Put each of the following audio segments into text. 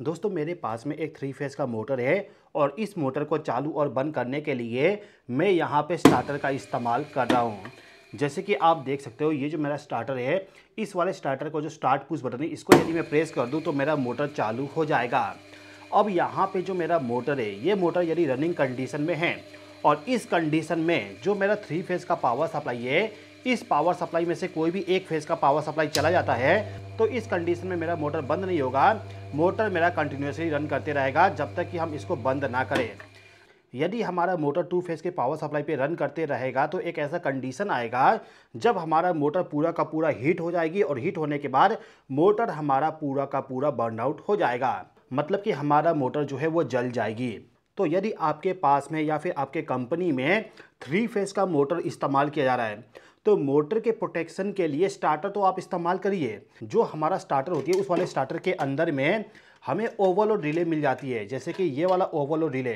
दोस्तों मेरे पास में एक 3 फेज़ का मोटर है और इस मोटर को चालू और बंद करने के लिए मैं यहाँ पे स्टार्टर का इस्तेमाल कर रहा हूँ। जैसे कि आप देख सकते हो ये जो मेरा स्टार्टर है, इस वाले स्टार्टर को जो स्टार्ट पुश बटन है इसको यदि मैं प्रेस कर दूँ तो मेरा मोटर चालू हो जाएगा। अब यहाँ पे जो मेरा मोटर है, ये मोटर यदि रनिंग कंडीशन में है और इस कंडीशन में जो मेरा 3 फेज़ का पावर सप्लाई है, इस पावर सप्लाई में से कोई भी एक फेज़ का पावर सप्लाई चला जाता है तो इस कंडीशन में मेरा मोटर बंद नहीं होगा। मोटर मेरा कंटिन्यूसली रन करते रहेगा जब तक कि हम इसको बंद ना करें। यदि हमारा मोटर 2 फेज़ के पावर सप्लाई पे रन करते रहेगा तो एक ऐसा कंडीशन आएगा जब हमारा मोटर पूरा का पूरा हीट हो जाएगी और हीट होने के बाद मोटर हमारा पूरा का पूरा बर्न आउट हो जाएगा। मतलब कि हमारा मोटर जो है वो जल जाएगी। तो यदि आपके पास में या फिर आपके कंपनी में 3 फेज़ का मोटर इस्तेमाल किया जा रहा है तो मोटर के प्रोटेक्शन के लिए स्टार्टर तो आप इस्तेमाल करिए। जो हमारा स्टार्टर होती है उस वाले स्टार्टर के अंदर में हमें ओवरलोड रिले मिल जाती है। जैसे कि ये वाला ओवरलोड रिले,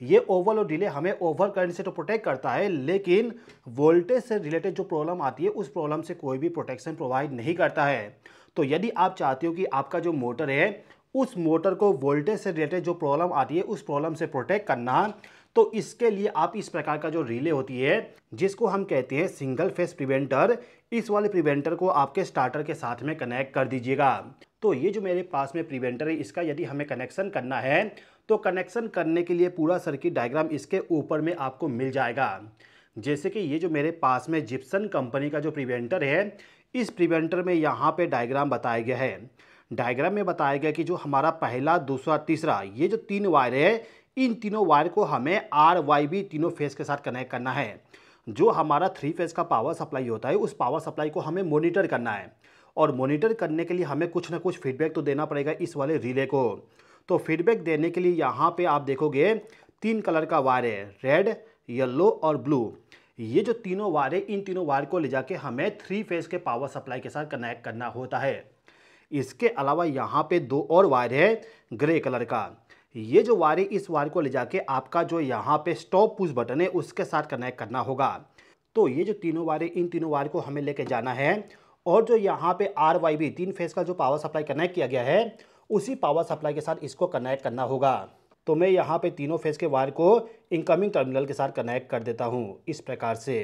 ये ओवरलोड रिले हमें ओवर करंट से तो प्रोटेक्ट करता है, लेकिन वोल्टेज से रिलेटेड जो प्रॉब्लम आती है उस प्रॉब्लम से कोई भी प्रोटेक्शन प्रोवाइड नहीं करता है। तो यदि आप चाहते हो कि आपका जो मोटर है उस मोटर को वोल्टेज से रिलेटेड जो प्रॉब्लम आती है उस प्रॉब्लम से प्रोटेक्ट करना, तो इसके लिए आप इस प्रकार का जो रिले होती है जिसको हम कहते हैं सिंगल फेस प्रिवेंटर, इस वाले प्रिवेंटर को आपके स्टार्टर के साथ में कनेक्ट कर दीजिएगा। तो ये जो मेरे पास में प्रिवेंटर है, इसका यदि हमें कनेक्शन करना है तो कनेक्शन करने के लिए पूरा सर्किट डायग्राम इसके ऊपर में आपको मिल जाएगा। जैसे कि ये जो मेरे पास में जिप्सन कंपनी का जो प्रिवेंटर है, इस प्रिवेंटर में यहाँ पे डायग्राम बताया गया है। डायग्राम में बताया गया कि जो हमारा पहला, दूसरा, तीसरा, ये जो 3 वायर है, इन तीनों वायर को हमें RYB तीनों फेज़ के साथ कनेक्ट करना है। जो हमारा 3 फेज़ का पावर सप्लाई होता है उस पावर सप्लाई को हमें मॉनिटर करना है और मॉनिटर करने के लिए हमें कुछ ना कुछ फीडबैक तो देना पड़ेगा इस वाले रिले को। तो फीडबैक देने के लिए यहाँ पे आप देखोगे 3 कलर का वायर है, रेड, येलो और ब्लू। ये जो तीनों वायर है, इन तीनों वायर को ले जाके हमें 3 फेज़ के पावर सप्लाई के साथ कनेक्ट करना होता है। इसके अलावा यहाँ पे 2 और वायर है ग्रे कलर का। ये जो वायर है, इस वायर को ले जाके आपका जो यहाँ पे स्टॉप पुश बटन है उसके साथ कनेक्ट करना होगा। तो ये जो तीनों वायर है, इन तीनों वायर को हमें लेके जाना है और जो यहाँ पे RYB 3 फेज़ का जो पावर सप्लाई कनेक्ट किया गया है उसी पावर सप्लाई के साथ इसको कनेक्ट करना होगा। तो मैं यहाँ पे तीनों फेज़ के वायर को इनकमिंग टर्मिनल के साथ कनेक्ट कर देता हूँ इस प्रकार से।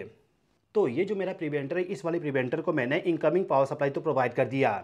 तो ये जो मेरा प्रिवेंटर है, इस वाले प्रिवेंटर को मैंने इनकमिंग पावर सप्लाई तो प्रोवाइड कर दिया।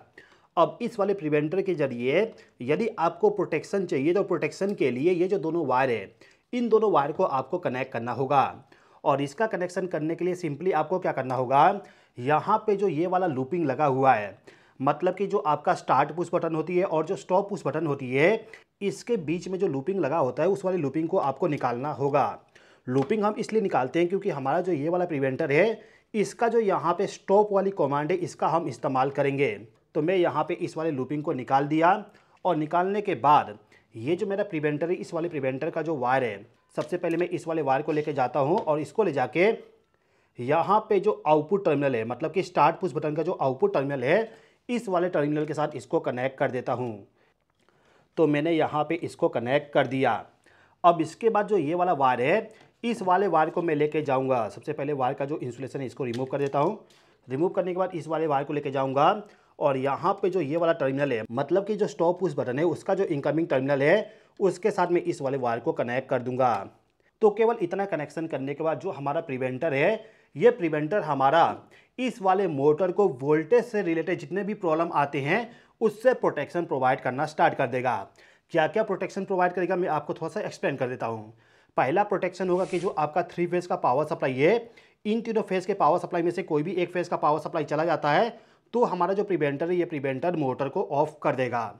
अब इस वाले प्रिवेंटर के जरिए यदि आपको प्रोटेक्शन चाहिए तो प्रोटेक्शन के लिए ये जो दोनों वायर है, इन दोनों वायर को आपको कनेक्ट करना होगा। और इसका कनेक्शन करने के लिए सिंपली आपको क्या करना होगा, यहाँ पे जो ये वाला लूपिंग लगा हुआ है, मतलब कि जो आपका स्टार्ट पुश बटन होती है और जो स्टॉप पुश बटन होती है, इसके बीच में जो लूपिंग लगा होता है उस वाले लूपिंग को आपको निकालना होगा। लूपिंग हम इसलिए निकालते हैं क्योंकि हमारा जो ये वाला प्रिवेंटर है, इसका जो यहाँ पे स्टॉप वाली कमांड है इसका हम इस्तेमाल करेंगे। तो मैं यहाँ पे इस वाले लूपिंग को निकाल दिया और निकालने के बाद ये जो मेरा प्रिवेंटर है, इस वाले प्रिवेंटर का जो वायर है, सबसे पहले मैं इस वाले वायर को लेके जाता हूँ और इसको ले जाके यहाँ पे जो आउटपुट टर्मिनल है, मतलब कि स्टार्ट पुश बटन का जो आउटपुट टर्मिनल है, इस वाले टर्मिनल के साथ इसको कनेक्ट कर देता हूँ। तो मैंने यहाँ पे इसको कनेक्ट कर दिया। अब इसके बाद जो ये वाला वायर है, इस वाले वायर को मैं लेके जाऊँगा। सबसे पहले वायर का जो इंसुलेशन है इसको रिमूव कर देता हूँ। रिमूव करने के बाद इस वाले वायर को लेके जाऊँगा और यहाँ पे जो ये वाला टर्मिनल है, मतलब कि जो स्टॉप पुश बटन है उसका जो इनकमिंग टर्मिनल है उसके साथ मैं इस वाले वायर को कनेक्ट कर दूंगा। तो केवल इतना कनेक्शन करने के बाद जो हमारा प्रिवेंटर है, ये प्रिवेंटर हमारा इस वाले मोटर को वोल्टेज से रिलेटेड जितने भी प्रॉब्लम आते हैं उससे प्रोटेक्शन प्रोवाइड करना स्टार्ट कर देगा। क्या क्या प्रोटेक्शन प्रोवाइड करेगा मैं आपको थोड़ा सा एक्सप्लेन कर देता हूँ। पहला प्रोटेक्शन होगा कि जो आपका 3 फेज़ का पावर सप्लाई है, इन तीनों फेज़ के पावर सप्लाई में से कोई भी एक फेज़ का पावर सप्लाई चला जाता है तो हमारा जो प्रिवेंटर है, ये प्रिवेंटर मोटर को ऑफ कर देगा।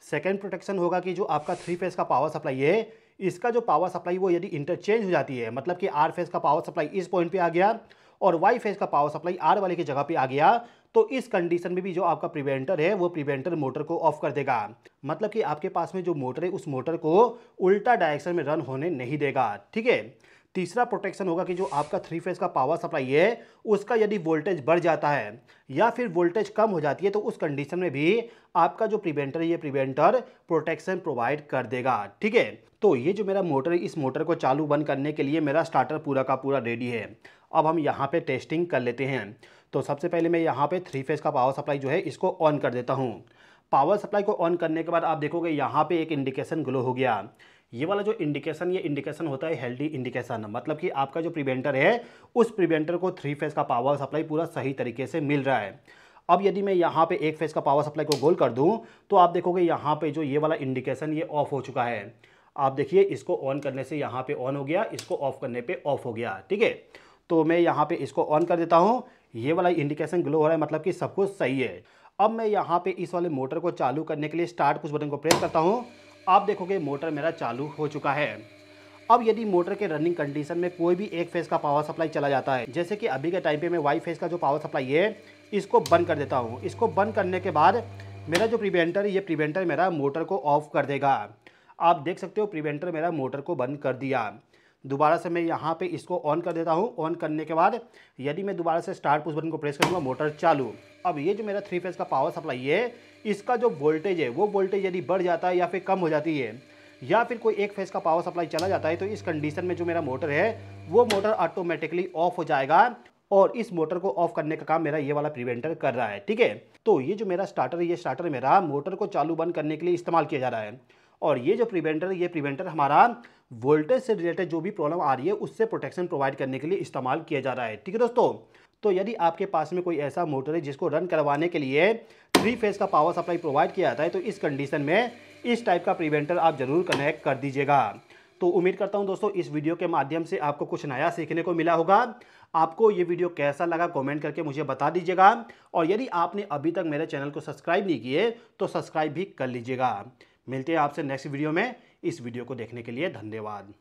सेकेंड प्रोटेक्शन होगा कि जो आपका 3 फेज़ का पावर सप्लाई है, इसका जो पावर सप्लाई वो यदि इंटरचेंज हो जाती है, मतलब कि R फेज़ का पावर सप्लाई इस पॉइंट पे आ गया और Y फेज़ का पावर सप्लाई R वाले की जगह पे आ गया, तो इस कंडीशन में भी जो आपका प्रिवेंटर है वो प्रिवेंटर मोटर को ऑफ कर देगा। मतलब कि आपके पास में जो मोटर है उस मोटर को उल्टा डायरेक्शन में रन होने नहीं देगा। ठीक है। तीसरा प्रोटेक्शन होगा कि जो आपका 3 फेज़ का पावर सप्लाई है उसका यदि वोल्टेज बढ़ जाता है या फिर वोल्टेज कम हो जाती है तो उस कंडीशन में भी आपका जो प्रिवेंटर है, ये प्रिवेंटर प्रोटेक्शन प्रोवाइड कर देगा। ठीक है। तो ये जो मेरा मोटर है, इस मोटर को चालू बंद करने के लिए मेरा स्टार्टर पूरा का पूरा रेडी है। अब हम यहाँ पे टेस्टिंग कर लेते हैं। तो सबसे पहले मैं यहाँ पे 3 फेज़ का पावर सप्लाई जो है इसको ऑन कर देता हूँ। पावर सप्लाई को ऑन करने के बाद आप देखोगे यहाँ पे एक इंडिकेशन ग्लो हो गया। ये वाला जो इंडिकेशन, ये इंडिकेशन होता है हेल्दी इंडिकेशन, मतलब कि आपका जो प्रिवेंटर है उस प्रिवेंटर को 3 फेज़ का पावर सप्लाई पूरा सही तरीके से मिल रहा है। अब यदि मैं यहाँ पे 1 फेज़ का पावर सप्लाई को गोल कर दूँ तो आप देखोगे यहाँ पे जो ये वाला इंडिकेशन ये ऑफ हो चुका है। आप देखिए इसको ऑन करने से यहाँ पे ऑन हो गया, इसको ऑफ करने पे ऑफ हो गया, ठीक है। तो मैं यहाँ पे इसको ऑन कर देता हूँ, ये वाला इंडिकेशन ग्लो हो रहा है, मतलब कि सब कुछ सही है। अब मैं यहाँ पे इस वाले मोटर को चालू करने के लिए स्टार्ट पुश बटन को प्रेस करता हूँ। आप देखोगे मोटर मेरा चालू हो चुका है। अब यदि मोटर के रनिंग कंडीशन में कोई भी 1 फेज़ का पावर सप्लाई चला जाता है, जैसे कि अभी के टाइम पे मैं वाई फेज़ का जो पावर सप्लाई है इसको बंद कर देता हूँ। इसको बंद करने के बाद मेरा जो प्रिवेंटर, ये प्रिवेंटर मेरा मोटर को ऑफ कर देगा। आप देख सकते हो प्रिवेंटर मेरा मोटर को बंद कर दिया। दोबारा से मैं यहाँ पे इसको ऑन कर देता हूँ। ऑन करने के बाद यदि मैं दोबारा से स्टार्ट पुश बटन को प्रेस करूँगा, मोटर चालू। अब ये जो मेरा 3 फेज़ का पावर सप्लाई है, इसका जो वोल्टेज है वो वोल्टेज यदि बढ़ जाता है या फिर कम हो जाती है, या फिर कोई 1 फेज़ का पावर सप्लाई चला जाता है, तो इस कंडीशन में जो मेरा मोटर है वो मोटर ऑटोमेटिकली ऑफ हो जाएगा। और इस मोटर को ऑफ करने का काम मेरा ये वाला प्रिवेंटर कर रहा है, ठीक है। तो ये जो मेरा स्टार्टर है, ये स्टार्टर मेरा मोटर को चालू बंद करने के लिए इस्तेमाल किया जा रहा है। और ये जो प्रिवेंटर है, ये प्रिवेंटर हमारा वोल्टेज से रिलेटेड जो भी प्रॉब्लम आ रही है उससे प्रोटेक्शन प्रोवाइड करने के लिए इस्तेमाल किया जा रहा है, ठीक है दोस्तों। तो यदि आपके पास में कोई ऐसा मोटर है जिसको रन करवाने के लिए 3 फेज़ का पावर सप्लाई प्रोवाइड किया जाता है, तो इस कंडीशन में इस टाइप का प्रिवेंटर आप ज़रूर कनेक्ट कर दीजिएगा। तो उम्मीद करता हूं दोस्तों इस वीडियो के माध्यम से आपको कुछ नया सीखने को मिला होगा। आपको ये वीडियो कैसा लगा कमेंट करके मुझे बता दीजिएगा। और यदि आपने अभी तक मेरे चैनल को सब्सक्राइब नहीं किए तो सब्सक्राइब भी कर लीजिएगा। मिलते हैं आपसे नेक्स्ट वीडियो में। इस वीडियो को देखने के लिए धन्यवाद।